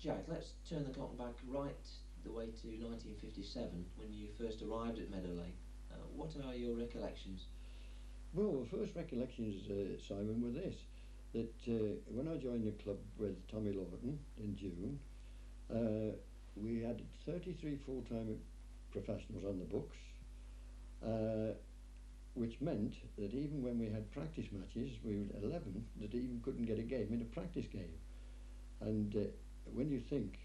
Jack, let's turn the clock back right the way to 1957 when you first arrived at Meadow Lane. What are your recollections? Well, the first recollections, Simon, were this, that when I joined the club with Tommy Lawton in June, we had 33 full-time professionals on the books, which meant that even when we had practice matches, we were 11 that even couldn't get a game in a practice game. And when you think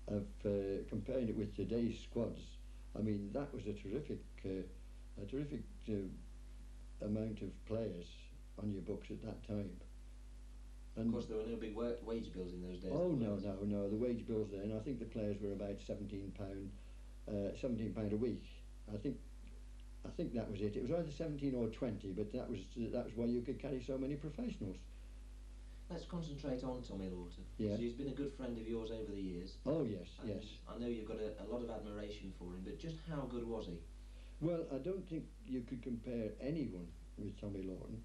of comparing it with today's squads, I mean, that was a terrific amount of players on your books at that time. And of course, there were no big wage bills in those days. Oh no, the wage bills then. I think the players were about £17 a week. I think that was it. It was either 17 or 20, but that was why you could carry so many professionals. Let's concentrate on Tommy Lawton. Yeah. So he's been a good friend of yours over the years. Oh yes, yes. I know you've got a lot of admiration for him, but just how good was he? Well, I don't think you could compare anyone with Tommy Lawton.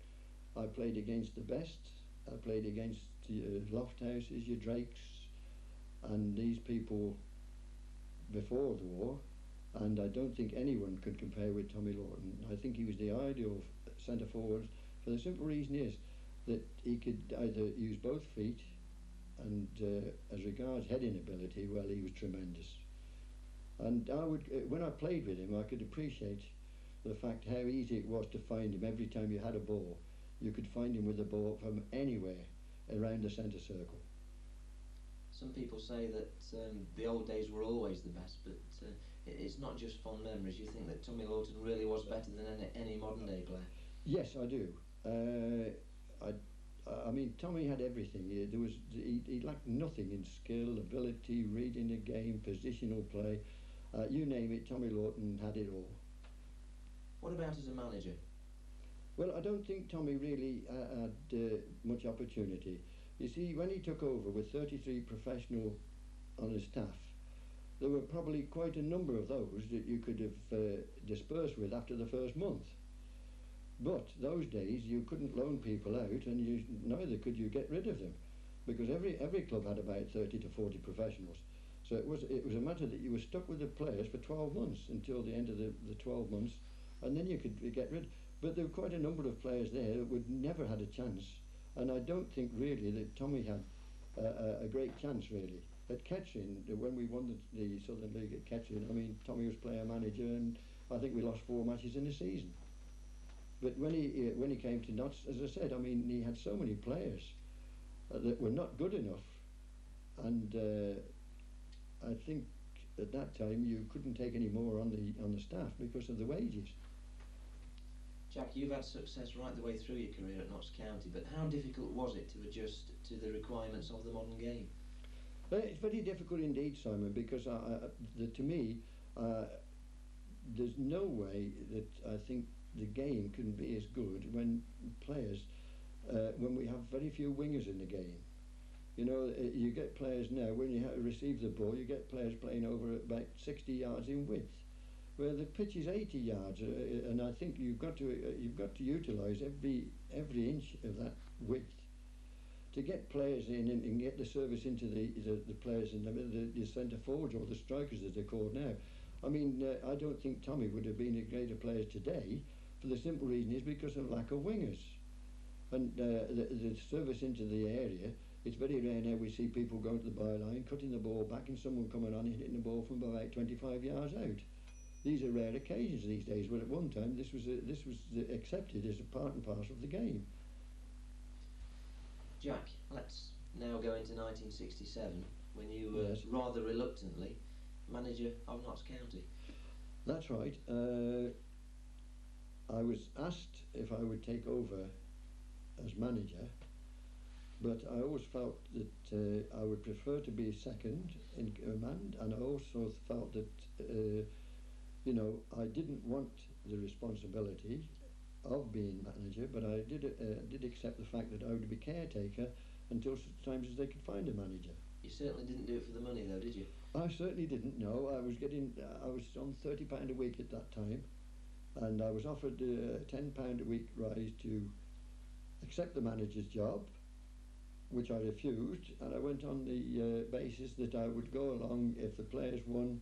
I played against the best. I played against your Lofthouses, your Drakes, and these people before the war, and I don't think anyone could compare with Tommy Lawton. I think he was the ideal centre forward for the simple reason is that he could either use both feet, and as regards heading ability, well, he was tremendous. And I would, when I played with him, I could appreciate the fact how easy it was to find him. Every time you had a ball, you could find him with the ball from anywhere around the centre circle. Some people say that the old days were always the best, but it's not just fond memories. You think that Tommy Lawton really was better than any modern day player? Yes, I do. I mean, Tommy had everything. He lacked nothing in skill, ability, reading the game, positional play. You name it, Tommy Lawton had it all. What about as a manager? Well, I don't think Tommy really had much opportunity. You see, when he took over with 33 professional on his staff, there were probably quite a number of those that you could have dispersed with after the first month. But those days you couldn't loan people out, and neither could you get rid of them, because every club had about 30 to 40 professionals. So it was a matter that you were stuck with the players for 12 months until the end of the 12 months, and then you could get rid. But there were quite a number of players there that would never had a chance, and I don't think really that Tommy had a great chance really. At Kettering, when we won the Southern League at Kettering, I mean, Tommy was player manager, and I think we lost 4 matches in a season. But when he came to Notts, as I said, I mean, he had so many players that were not good enough, and I think at that time you couldn't take any more on the staff because of the wages. Jack, you've had success right the way through your career at Notts County, but how difficult was it to adjust to the requirements of the modern game? It's very difficult indeed, Simon, because to me, there's no way that I think the game can be as good when we have very few wingers in the game. You know, you get players now, when you receive the ball, you get players playing over about 60 yards in width, where the pitch is 80 yards, and I think you've got to utilise every inch of that width to get players in and get the service into the players in the centre forwards, or the strikers as they're called now. I mean, I don't think Tommy would have been a greater player today, for the simple reason is because of lack of wingers. And the service into the area, it's very rare now we see people going to the byline, cutting the ball back, and someone coming on and hitting the ball from about 25 yards out. These are rare occasions these days, but at one time this was accepted as a part and parcel of the game. Jack, let's now go into 1967, when you were Yes. rather reluctantly manager of Notts County. That's right. I was asked if I would take over as manager, but I always felt that I would prefer to be second in command, and I also felt that you know, I didn't want the responsibility of being manager, but I did accept the fact that I would be caretaker until such times as they could find a manager. You certainly didn't do it for the money, though, did you? I certainly didn't. No, I was on £30 a week at that time, and I was offered a £10 a week rise to accept the manager's job, which I refused, and I went on the basis that I would go along. If the players won,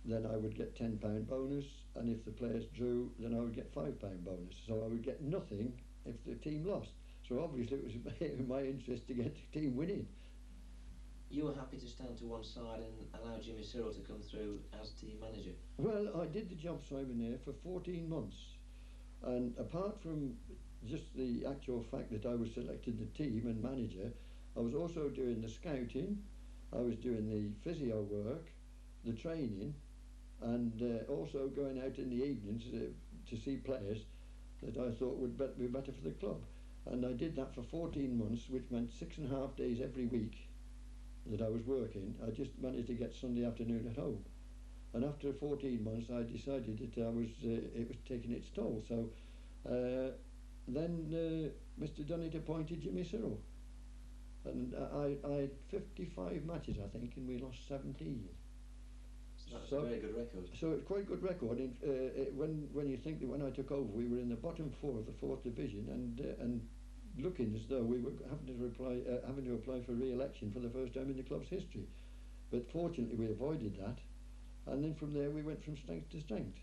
then I would get £10 bonus, and if the players drew, then I would get £5 bonus. So I would get nothing if the team lost. So obviously it was in my interest to get the team winning. You were happy to stand to one side and allow Jimmy Sirrel to come through as team manager? Well, I did the job, Simon, there for 14 months. And apart from just the actual fact that I was selected the team and manager, I was also doing the scouting, I was doing the physio work, the training, and also going out in the evenings to see players that I thought would be better for the club. And I did that for 14 months, which meant 6.5 days every week that I was working. I just managed to get Sunday afternoon at home. And after 14 months, I decided that it was taking its toll. So then Mr. Dunnett appointed Jimmy Sirrel. And I had 55 matches, I think, and we lost 17. So that's a very good record. So it's quite a good record. When you think that when I took over, we were in the bottom 4 of the 4th division, and looking as though we were having to apply for re-election for the first time in the club's history. But fortunately, we avoided that, and then from there we went from strength to strength.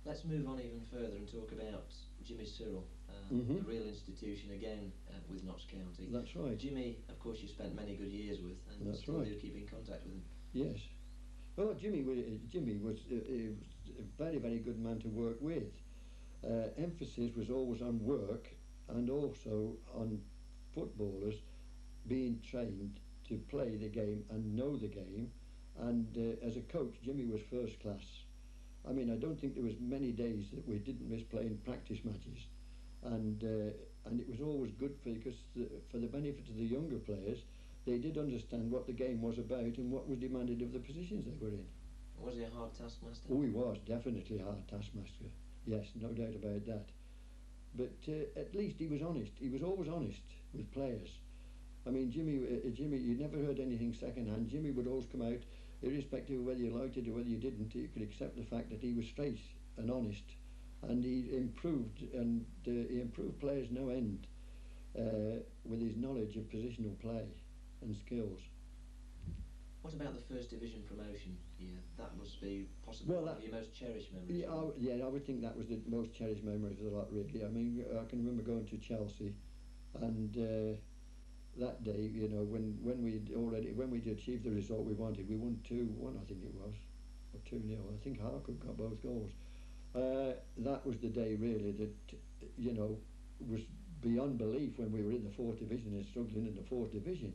Let's move on even further and talk about Jimmy Sirrel, a real institution again with Notts County. That's right. Jimmy, of course, you spent many good years with, and That's still right. do keep in contact with him. Yes. Well, Jimmy was a very, very good man to work with. Emphasis was always on work and also on footballers being trained to play the game and know the game. And as a coach, Jimmy was first class. I mean, I don't think there was many days that we didn't miss playing practice matches, and it was always good because for the benefit of the younger players, they did understand what the game was about and what was demanded of the positions they were in. Was he a hard taskmaster? Oh, he was definitely a hard taskmaster. Yes, no doubt about that. But at least he was honest. He was always honest with players. I mean, Jimmy, you never heard anything second-hand. Jimmy would always come out, irrespective of whether you liked it or whether you didn't. You could accept the fact that he was straight and honest, and he improved players no end with his knowledge of positional play and skills. What about the First Division promotion year? That must be possibly one of your most cherished memories. Yeah, I would think that was the most cherished memory of the lot, really. I mean, I can remember going to Chelsea, and that day, you know, when we'd achieved the result we wanted, we won 2-1, I think it was, or 2-0. I think Harcourt got both goals. That was the day, really, that, you know, was beyond belief when we were in the 4th division and struggling in the 4th division.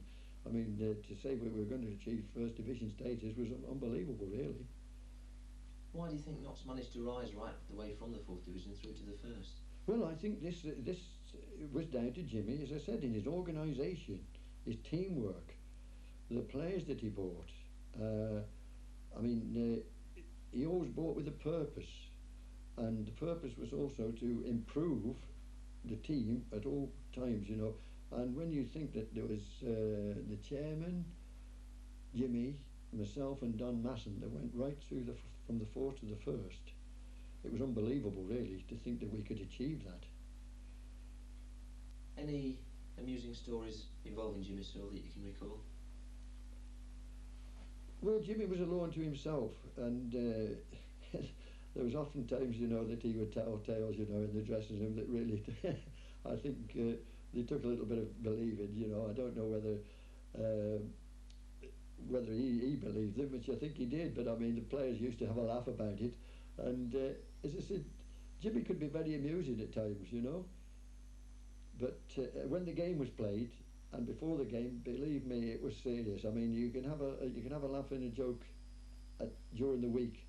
I mean, to say we were going to achieve First Division status was unbelievable, really. Why do you think Notts managed to rise right the way from the 4th division through to the 1st? Well, I think this was down to Jimmy, as I said, in his organisation, his teamwork, the players that he bought. I mean, he always bought with a purpose, and the purpose was also to improve the team at all times, you know. And when you think that there was the chairman, Jimmy, myself and Don Masson that went right through from the 4th to the 1st, it was unbelievable, really, to think that we could achieve that. Any amusing stories involving Jimmy Sirrel that you can recall? Well, Jimmy was alone to himself, and there was often times, you know, that he would tell tales, you know, in the dressing room that really, I think they took a little bit of believing, you know. I don't know whether he believed them, which I think he did, but I mean, the players used to have a laugh about it, and as I said, Jimmy could be very amusing at times, you know. But when the game was played, and before the game, believe me, it was serious. I mean, you can have a laugh and a joke during the week,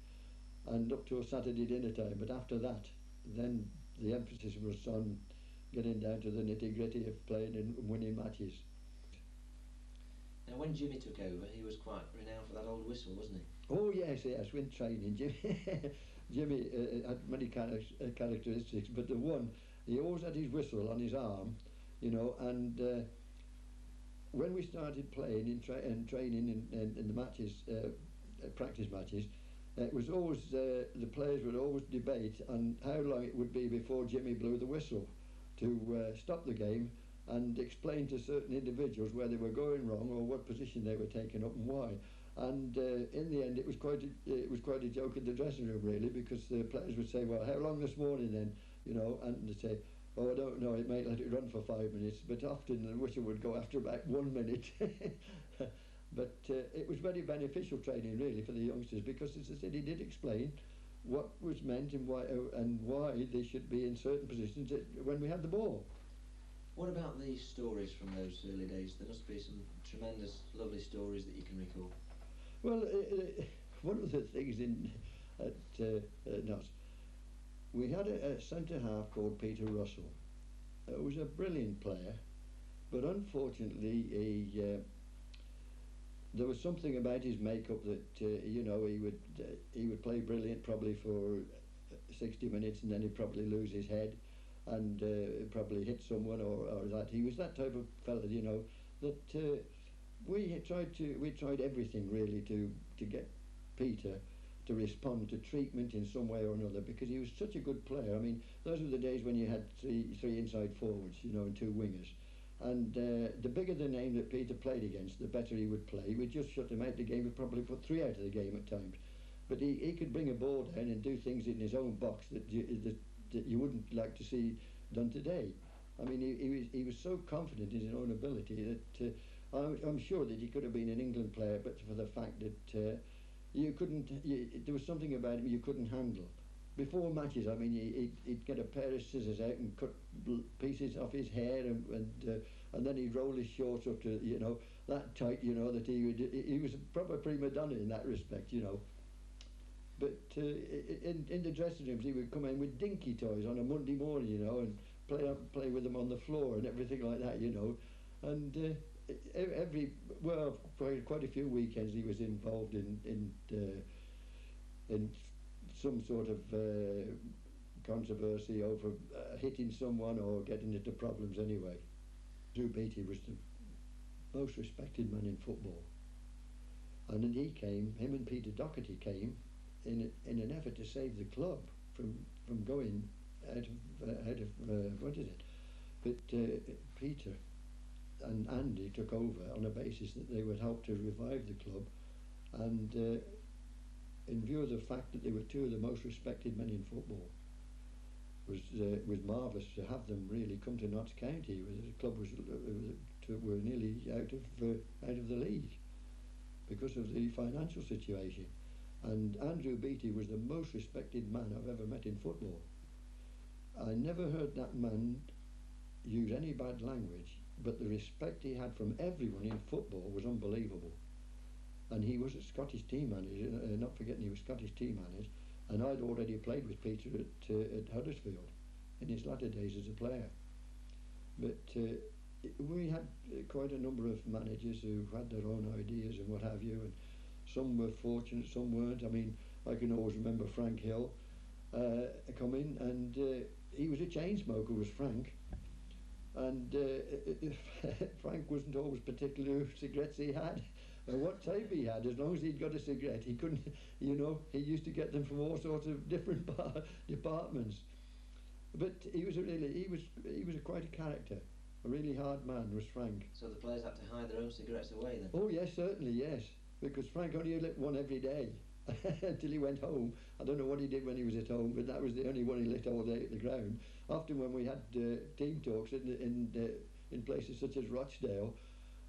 and up to a Saturday dinner time. But after that, then the emphasis was on getting down to the nitty-gritty of playing and winning matches. Now, when Jimmy took over, he was quite renowned for that old whistle, wasn't he? Oh yes, when training, Jimmy had many characteristics, but the one, he always had his whistle on his arm, you know, and when we started playing and training in the matches, practice matches, it was always, the players would always debate on how long it would be before Jimmy blew the whistle to stop the game and explain to certain individuals where they were going wrong or what position they were taking up and why. And in the end, it was quite a joke in the dressing room, really, because the players would say, "Well, how long this morning then?" You know, and they'd say, "Oh, I don't know. It might let it run for 5 minutes," but often the whistle would go after about 1 minute. But it was very beneficial training, really, for the youngsters, because, as I said, he did explain what was meant and why they should be in certain positions when we had the ball. What about the stories from those early days? There must be some tremendous, lovely stories that you can recall. Well, one of the things at Notts, we had a centre half called Peter Russell. He was a brilliant player, but unfortunately there was something about his makeup that you know, he would play brilliant probably for 60 minutes and then he'd probably lose his head and probably hit someone or that. He was that type of fella, you know, that we tried everything really to get Peter to respond to treatment in some way or another, because he was such a good player. I mean, those were the days when you had three inside forwards, you know, and two wingers. And the bigger the name that Peter played against, the better he would play. We'd just shut him out of the game. We'd probably put 3 out of the game at times. But he could bring a ball down and do things in his own box that you wouldn't like to see done today. I mean, he was so confident in his own ability that I'm sure that he could have been an England player, but for the fact that there was something about him you couldn't handle. Before matches, I mean, he'd get a pair of scissors out and cut pieces off his hair, and then he'd roll his shorts up to, you know, that tight, you know, that he was a proper prima donna in that respect, you know. But in the dressing rooms, he would come in with dinky toys on a Monday morning, you know, and play with them on the floor and everything like that, you know. And quite a few weekends he was involved in some sort of controversy over hitting someone or getting into problems anyway. Drew Beattie was the most respected man in football, and then him and Peter Doherty came in an effort to save the club from going out of what is it? But Peter and Andy took over on a basis that they would help to revive the club, and in view of the fact that they were two of the most respected men in football, was marvellous to have them really come to Notts County, where the club were nearly out of the league because of the financial situation. And Andrew Beattie was the most respected man I've ever met in football. I never heard that man use any bad language, but the respect he had from everyone in football was unbelievable. And he was a Scottish team manager, not forgetting he was Scottish team manager, and I'd already played with Peter at Huddersfield in his latter days as a player. But we had quite a number of managers who had their own ideas and what have you, and some were fortunate, some weren't. I mean, I can always remember Frank Hill coming, and he was a chain smoker, was Frank. And Frank wasn't always particular who cigarettes he had or what type he had. As long as he'd got a cigarette, he couldn't, you know, he used to get them from all sorts of different departments. But he was quite a character. A really hard man was Frank. So the players had to hide their own cigarettes away then? Oh yes, certainly, yes. Because Frank only lit one every day until he went home. I don't know what he did when he was at home, but that was the only one he lit all day at the ground. Often when we had team talks in places such as Rochdale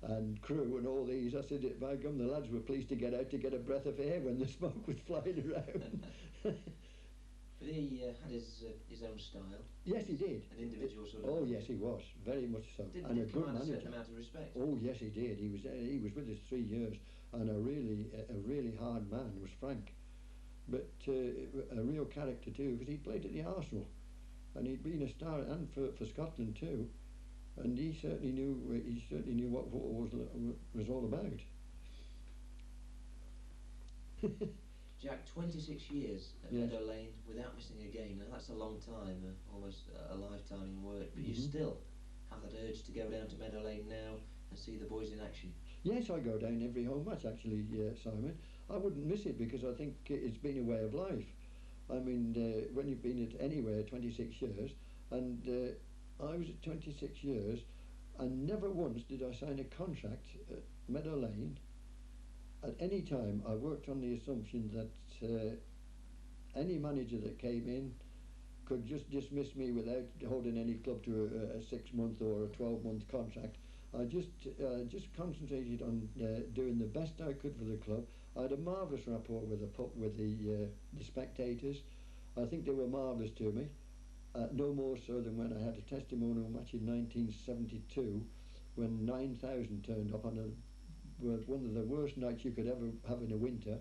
and Crewe and all these, I said, by gum, the lads were pleased to get out to get a breath of air when the smoke was flying around. But he had his own style. Yes, he did. An individual sort of. Oh yes, he was very much so, and a good manager. Did amount of respect. Oh yes, he did. He was with us 3 years, and a really hard man was Frank, but a real character too, because he'd played at the Arsenal, and he'd been a star and for Scotland too, and he certainly knew what football was all about. Jack, 26 years at Yes. Meadow Lane without missing a game. Now that's a long time, almost a lifetime in work, but you Mhm. still have that urge to go down to Meadow Lane now and see the boys in action. Yes, I go down every home match actually, Simon. I wouldn't miss it because I think it's been a way of life. I mean, when you've been at anywhere 26 years, and I was at 26 years, And never once did I sign a contract at Meadow Lane. At any time, I worked on the assumption that any manager that came in could just dismiss me without holding any club to a 6-month or a 12-month contract. I just concentrated on doing the best I could for the club. I had a marvellous rapport with the spectators. I think they were marvellous to me. No more so than when I had a testimonial match in 1972, when 9,000 turned up on one of the worst nights you could ever have in a winter,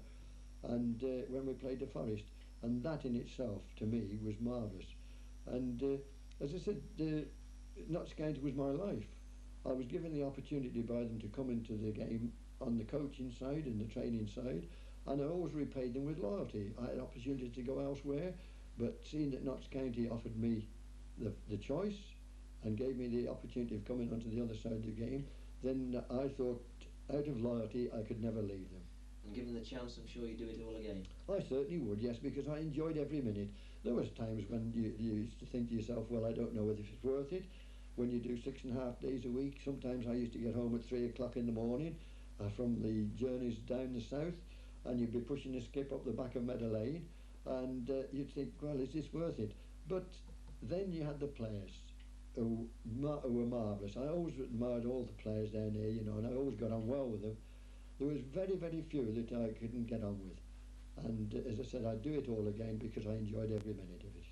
and when we played the Forest, and that in itself to me was marvellous. And as I said, Notts County was my life. I was given the opportunity by them to come into the game on the coaching side and the training side, and I always repaid them with loyalty. I had opportunities to go elsewhere, but seeing that Notts County offered me the choice and gave me the opportunity of coming onto the other side of the game, then I thought, out of loyalty, I could never leave them. And given the chance, I'm sure you'd do it all again. I certainly would, yes, because I enjoyed every minute. There was times when you used to think to yourself, well, I don't know whether it's worth it. When you do 6.5 days a week, sometimes I used to get home at 3 o'clock in the morning from the journeys down the south, and you'd be pushing a skip up the back of Meadow Lane, and you'd think, well, is this worth it? But then you had the players who were marvellous. I always admired all the players down there, you know, and I always got on well with them. There was very, very few that I couldn't get on with. And as I said, I'd do it all again because I enjoyed every minute of it.